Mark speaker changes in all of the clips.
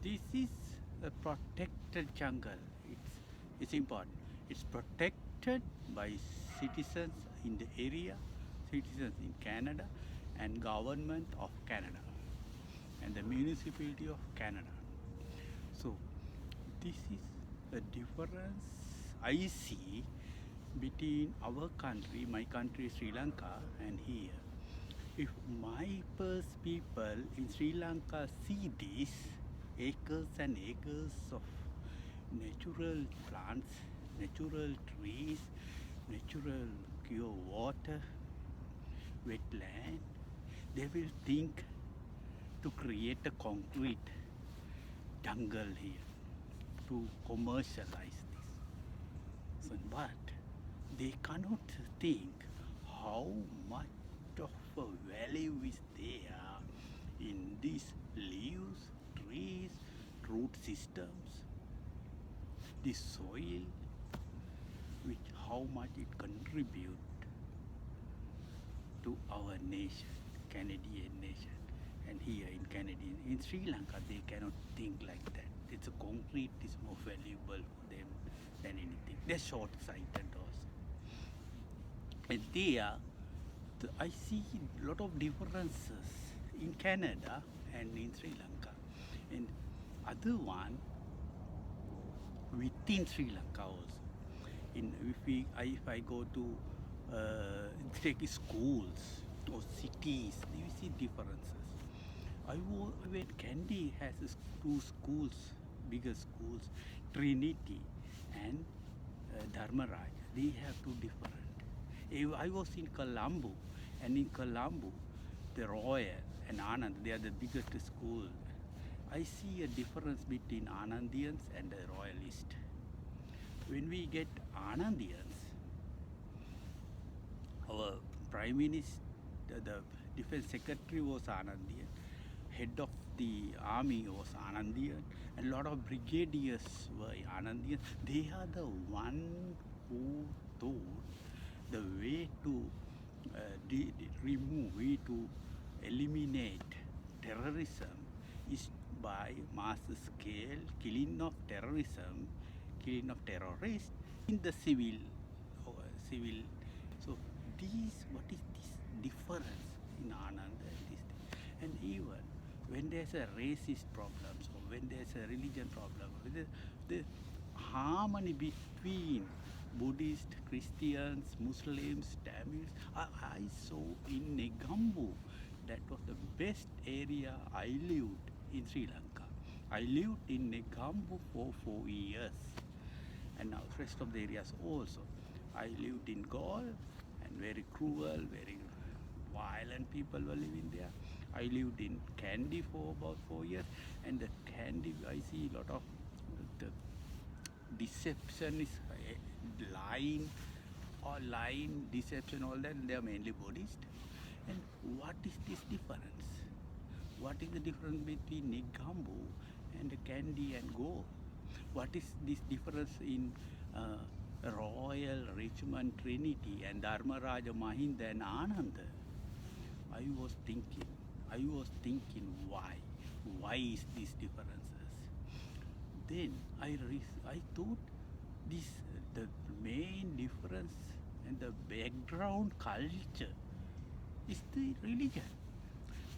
Speaker 1: This is a protected jungle. It's important. It's protected by citizens in the area, citizens in Canada, and government of Canada, and the municipality of Canada. So this is a difference I see between our country, my country Sri Lanka, and here. If my first people in Sri Lanka see this, acres and acres of natural plants, natural trees, natural pure water, wetland, they will think to create a concrete jungle here to commercialize this. So, but they cannot think how much of a value is there in these leaves, trees, root systems, the soil, which how much it contribute to our nation, Canadian nation. And here in Canadian, in Sri Lanka, they cannot think like that. It's a concrete is more valuable for them than anything. They're short-sighted also. And there, I see a lot of differences in Canada and in Sri Lanka. And other one within Sri Lanka also. If I go to take schools or cities, you see differences. When Kandy has two schools, bigger schools, Trinity and Dharmaraj. They have two different. I was in Colombo, and in Colombo, the Royal and Anand, they are the biggest school. I see a difference between Anandians and the Royalists. When we get Anandians, our Prime Minister, the Defense Secretary was Anandian, head of the army was Anandian, and a lot of brigadiers were Anandian. They are the one who thought the way to remove, way to eliminate terrorism is by mass scale killing of terrorism, killing of terrorists in the civil. So what is this difference in Anand and this thing? And even when there's a racist problem, so when there's a religion problem, the harmony between Buddhist, Christians, Muslims, Tamils, I saw in Negombo. That was the best area I lived in Sri Lanka. I lived in Negombo for 4 years, and now rest of the areas also. I lived in Gaul, and very cruel, very violent people were living there. I lived in Kandy for about 4 years, and the Kandy I see a lot of the deception is lying, deception, all that. They are mainly Buddhist. And what is this difference? What is the difference between Negombo and Kandy and Gaul? What is this difference in Royal, Richmond, Trinity, and Dharmaraja, Mahinda, and Ananda? I was thinking why? Why is these differences? Then I thought the main difference and the background culture is the religion.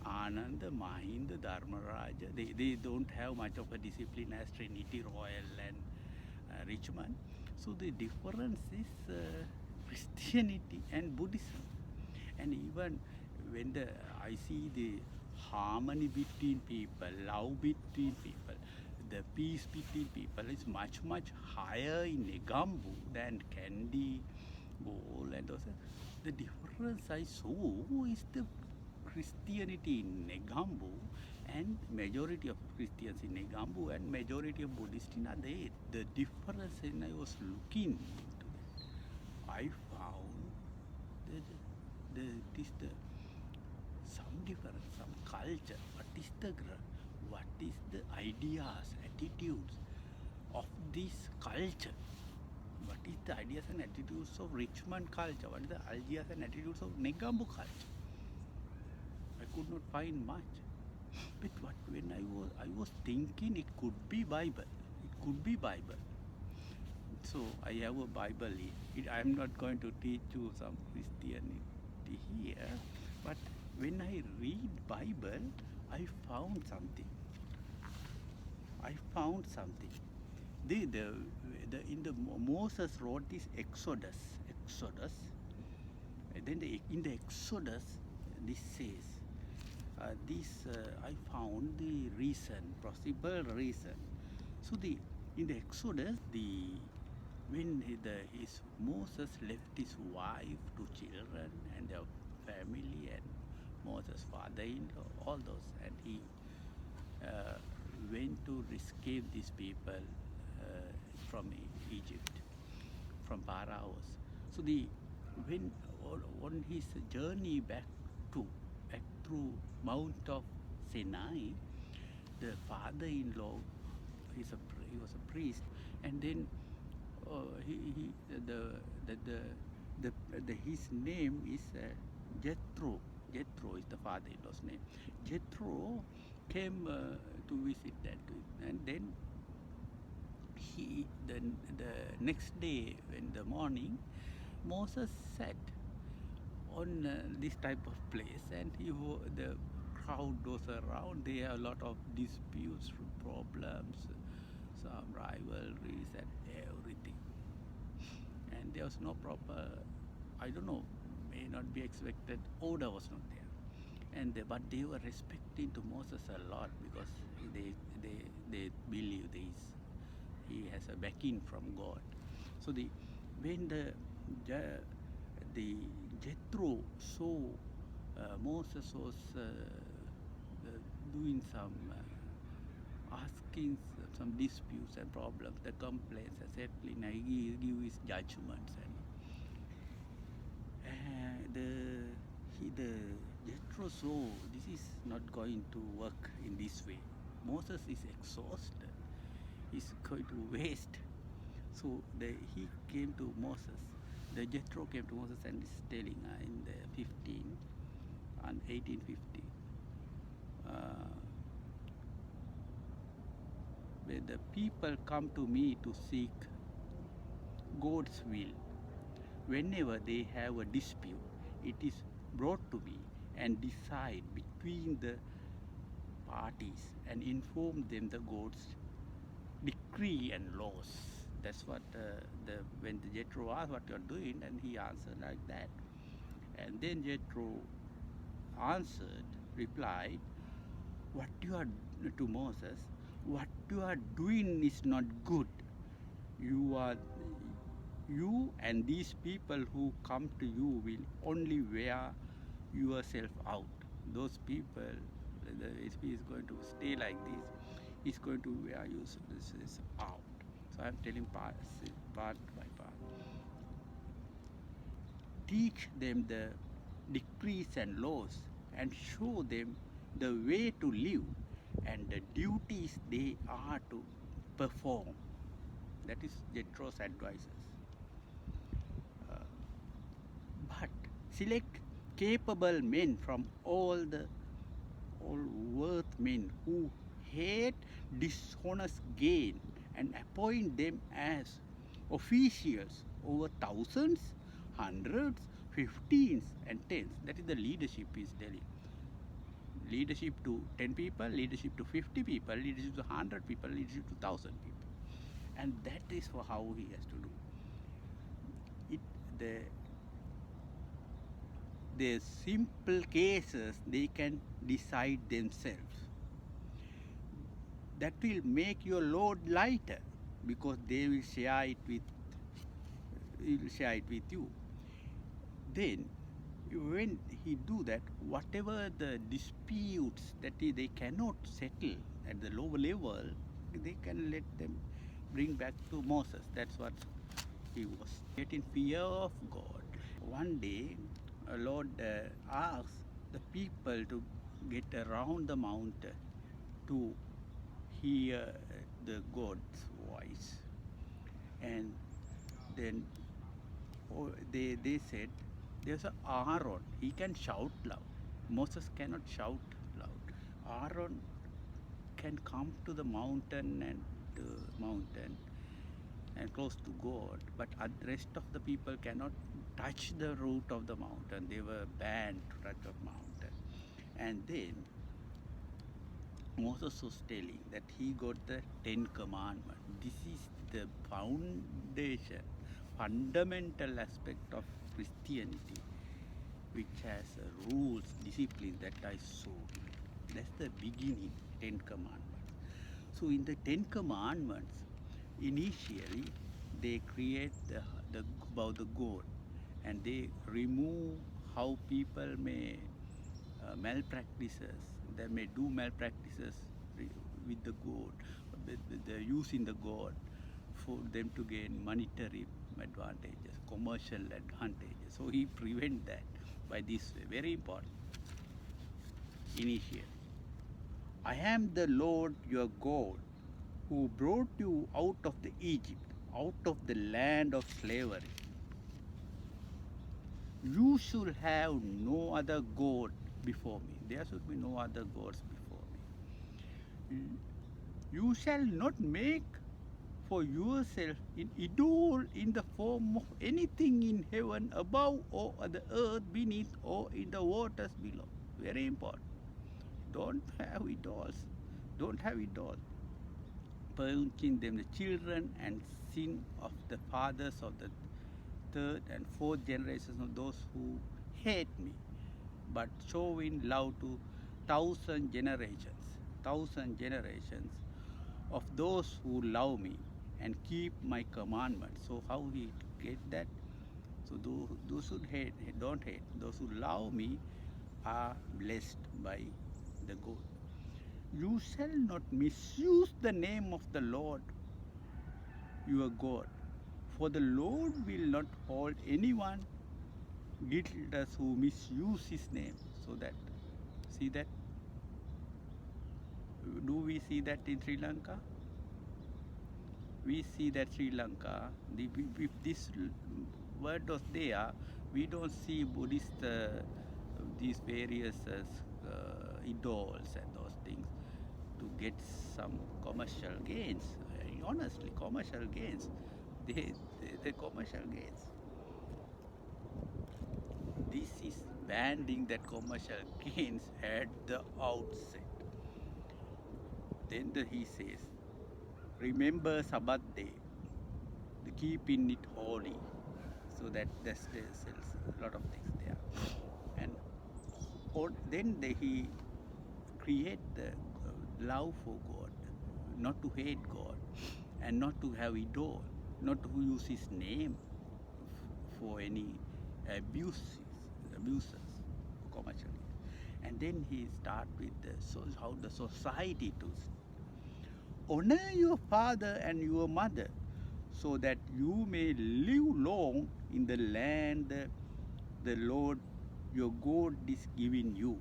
Speaker 1: Ananda, Mahinda, Dharmaraja, they don't have much of a discipline as Trinity, Royal, and Richmond. So the difference is Christianity and Buddhism. And even when I see the harmony between people, love between people, the peace between people is much higher in Negombo than Kandy, Gaul, and those. The difference I saw is the Christianity in Negombo, and majority of Christians in Negombo and majority of Buddhists in Ade. The difference, when I was looking into that, I found some difference, some culture. What is the ideas, attitudes of this culture? What is the ideas and attitudes of Richmond culture? What is the ideas and attitudes of Negombo culture? I could not find much. But what when I was thinking it could be Bible. It could be Bible. So I have a Bible here. I'm not going to teach you some Christianity here, but when I read Bible, I found something. I found something. In the Moses wrote this Exodus. And then in the Exodus, this says, I found the reason, possible reason. So in the Exodus, when his Moses left his wife to children and their family and Moses' father-in-law, all those, and he uh, went to rescue these people from Egypt, from Pharaohs. So when on his journey back through Mount of Sinai, the father-in-law he was a priest, and then he his name is Jethro. Jethro is the father-in-law's name. Jethro came to visit that, and then the next day in the morning, Moses sat on this type of place, and the crowd was around. There are a lot of disputes, problems, some rivalries, and everything. And there was no proper, I don't know, may not be expected. Order was not there, and but they were respecting to Moses a lot because they believe he has a backing from God. So when the Jethro saw Moses was doing some asking some disputes and problems, the complaints, and settling, he give his judgments, and the Jethro saw this is not going to work in this way. Moses is exhausted. He's going to waste. So he came to Moses. The Jethro came to Moses and is telling in the 1850. Where the people come to me to seek God's will. Whenever they have a dispute, it is brought to me and decide between the parties and inform them the God's decree and laws. That's what when the Jethro asked what you're doing, and he answered like that. And then Jethro replied, what you are to Moses, what you are doing is not good. You and these people who come to you will only wear yourself out. Those people, if he is going to stay like this, he's going to wear yourself out. So I'm telling part by part. Teach them the decrees and laws and show them the way to live and the duties they are to perform. That is Jethro's advices. But select capable men from all worth men who hate dishonest gain and appoint them as officials over thousands, hundreds, fifteens, and tens. That is the leadership he is telling. Leadership to 10 people, leadership to 50 people, leadership to 100 people, leadership to 1,000 people. And that is for how he has to do. The simple cases they can decide themselves. That will make your load lighter because they will share it with you. Then when he do that, whatever the disputes that they cannot settle at the lower level, they can let them bring back to Moses. That's what he was getting fear of God. One day, Lord asked the people to get around the mountain to hear the God's voice. And then they said, there's an Aaron, he can shout loud. Moses cannot shout loud. Aaron can come to the mountain and close to God, but the rest of the people cannot touch the root of the mountain. They were banned to touch the mountain. And then Moses was telling that he got the Ten Commandments. This is the foundation, fundamental aspect of Christianity, which has rules, discipline that I saw. That's the beginning, Ten Commandments. So in the Ten Commandments, initially they create about the God, and they remove how people may malpractices. They may do malpractices with the God, with the using the God for them to gain monetary advantages, commercial advantages. So he prevent that by this way. Very important. Initially, I am the Lord your God who brought you out of the Egypt, out of the land of slavery. You should have no other God before me. There should be no other gods before me. You shall not make for yourself an idol in the form of anything in heaven above or the earth beneath or in the waters below. Very important. Don't have idols. Don't have idols. Punishing them the children and sin of the fathers of the third and fourth generations of those who hate me, but showing love to thousand generations of those who love me and keep my commandments. So how we get that? So those who hate, don't hate. Those who love me are blessed by the God. You shall not misuse the name of the Lord your God, for the Lord will not hold anyone guiltless who misuse his name. So that, see that? Do we see that in Sri Lanka? We see that Sri Lanka, if this word was there, we don't see Buddhist, these various idols and those things to get some commercial gains. Honestly, commercial gains. The commercial gains. This is banding that commercial gains at the outset. Then he says, remember Sabbath day, keeping it holy. So that there's a lot of things there. And then he create the love for God, not to hate God, and not to have idol, not to use his name for any abuses, commercially. And then he start with how the society to honor your father and your mother, so that you may live long in the land the Lord your God is giving you.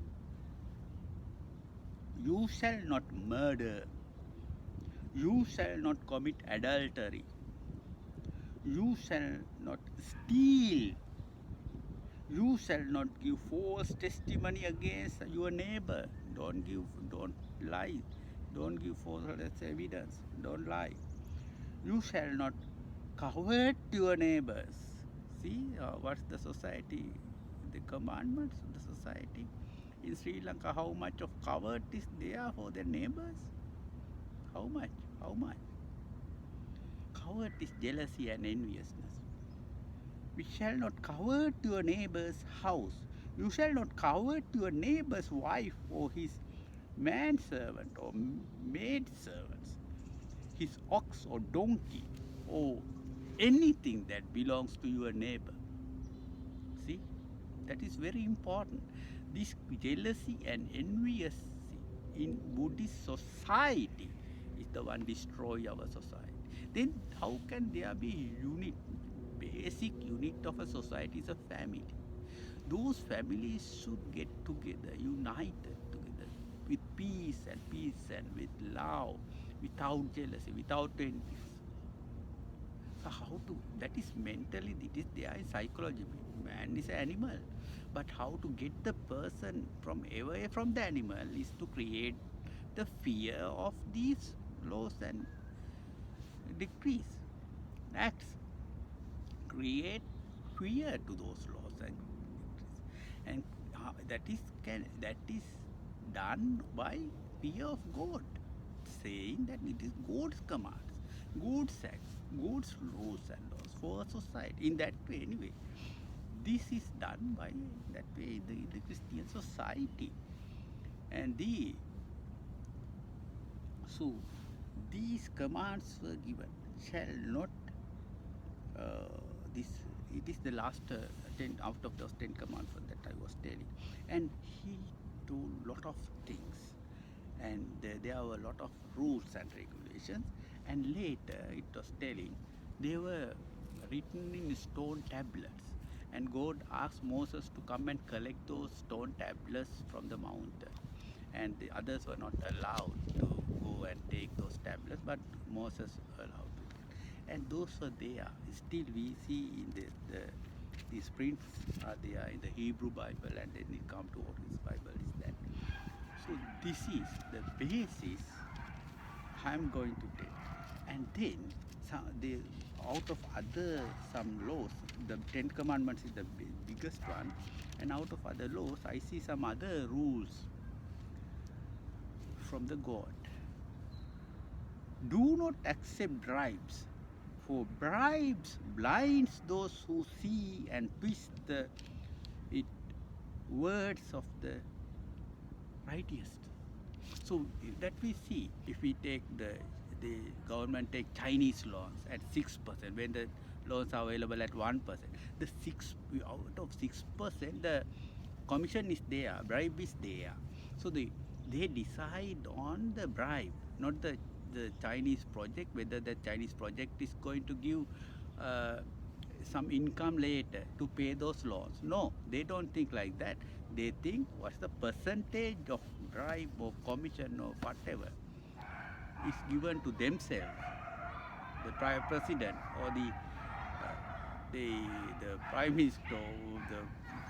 Speaker 1: You shall not murder. You shall not commit adultery. You shall not steal. You shall not give false testimony against your neighbor. Don't lie. Don't give false evidence. Don't lie. You shall not covet your neighbors. See what's the society, the commandments of the society. In Sri Lanka, how much of covet is there for their neighbors? How much? How much? Covet is jealousy and enviousness. We shall not covet your neighbor's house. You shall not covet your neighbor's wife or his manservant or maidservants, his ox or donkey, or anything that belongs to your neighbor. See, that is very important. This jealousy and enviousness in Buddhist society is the one destroy our society. Then how can there be unit? Basic unit of a society is a family. Those families should get together, united together, with peace and with love, without jealousy, without envy. So how to, that is mentally, it is there in psychology. Man is an animal. But how to get the person from away from the animal is to create the fear of these laws and decrees, acts. Create fear to those laws and decrees. And that is done by fear of God, saying that it is God's commands, God's acts, God's laws and laws for society. In that way, anyway, this is done by that way in the Christian society. And so these commands were given. Shall not this. It is the last 10 out of those 10 commands that I was telling. And he told lot of things, and there were a lot of rules and regulations. And later it was telling they were written in stone tablets, and God asked Moses to come and collect those stone tablets from the mountain, and the others were not allowed to go and take those tablets, but Moses allowed to. And those were there. Still we see in these prints are there in the Hebrew Bible, and then it come to Oris Bible is that. So this is the basis I am going to take. And then out of other some laws, the 10 commandments is the biggest one, and out of other laws I see some other rules from the God. Do not accept bribes, for bribes blinds those who see and twist the words of the righteous. So that we see, if we take the government take Chinese loans at 6%, when the loans are available at 1%, the out of 6%, the commission is there, bribe is there. So they decide on the bribe, not the Chinese project, whether the Chinese project is going to give some income later to pay those loans. No, they don't think like that. They think what's the percentage of bribe or commission or whatever is given to themselves, the prime president or the prime minister or the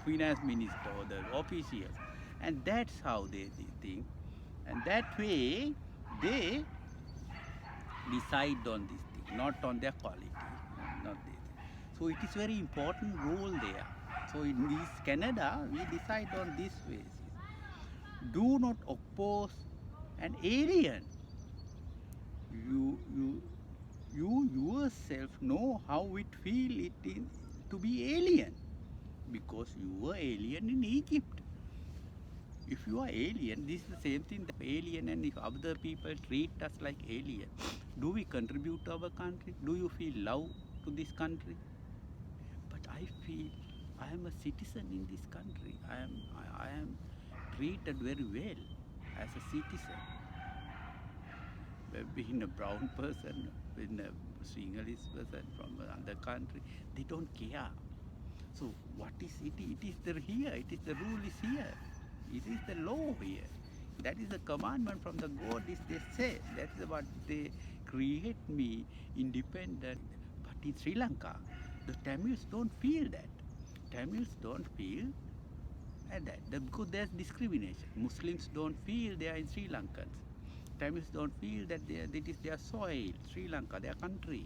Speaker 1: finance minister or the officials, and that's how they think, and that way they decide on this thing, not on their quality, not this. So it is very important role there. So in this Canada, we decide on this basis. Do not oppose an alien. You yourself know how it feel to be alien, because you were alien in Egypt. If you are alien, this is the same thing, that alien, and if other people treat us like alien, do we contribute to our country? Do you feel love to this country? But I feel I am a citizen in this country. I am treated very well as a citizen. Being a brown person, being a Sinhalese person from another country, they don't care. So what is it? It is here. It is the rule is here. It is the law here. That is the commandment from the God. Is they say that is what they create me independent. But in Sri Lanka, the Tamils don't feel that. Tamils don't feel that because there's discrimination. Muslims don't feel they are in Sri Lankans. Tamils don't feel that it is their soil, Sri Lanka, their country.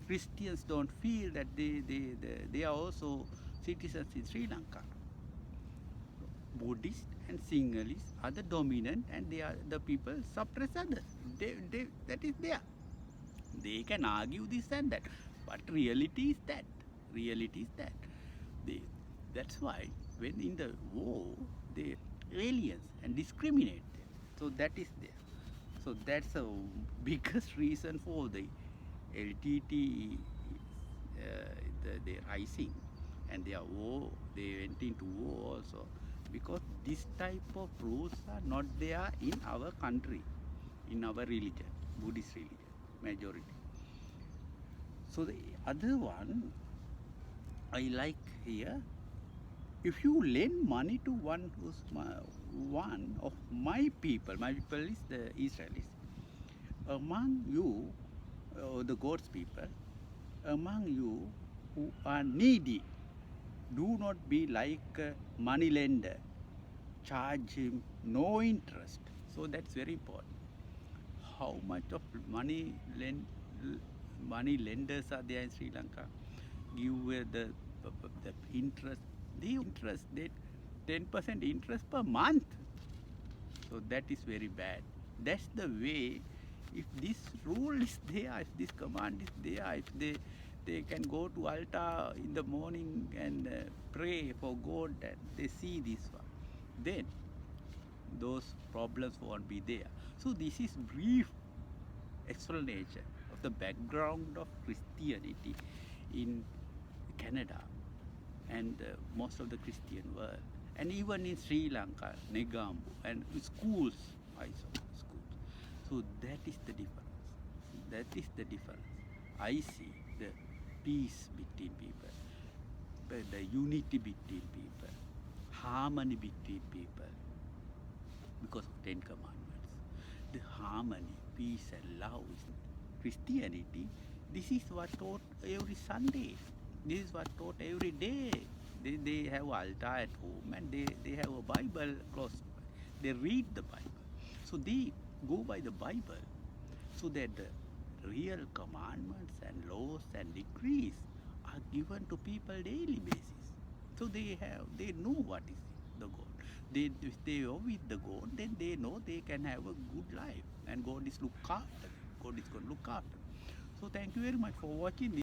Speaker 1: Christians don't feel that they are also citizens in Sri Lanka. Buddhists and Sinhalese are the dominant, and they are the people suppress others. That is there. They can argue this and that, but reality is that. Reality is that. That's why when in the war, they aliens and discriminate them. So that is there. So that's the biggest reason for the LTT, the rising, and their war. They went into war also, because this type of rules are not there in our country, in our religion, Buddhist religion, majority. So the other one I like here, if you lend money to one of my people is the Israelis, among you, the God's people, among you who are needy, do not be like a money lender. Charge him no interest. So that's very important. How much of money lenders are there in Sri Lanka? Give the interest. The interest, they 10% interest per month. So that is very bad. That's the way. If this rule is there, if this command is there, if they can go to altar in the morning and pray for God and they see this one, then those problems won't be there. So this is brief explanation of the background of Christianity in Canada and most of the Christian world, and even in Sri Lanka, Negambu, and schools, I saw schools. So that is the difference. That is the difference. I see the peace between people, the unity between people, harmony between people, because of Ten Commandments. The harmony, peace, and love is Christianity. This is what taught every Sunday. This is what taught every day. They have altar at home and they have a Bible close by. They read the Bible. So they go by the Bible so that the real commandments and laws and decrees are given to people daily basis. So they know what is the God. If they are with the God, then they know they can have a good life and God is look after them. God is going to look after them. So thank you very much for watching this.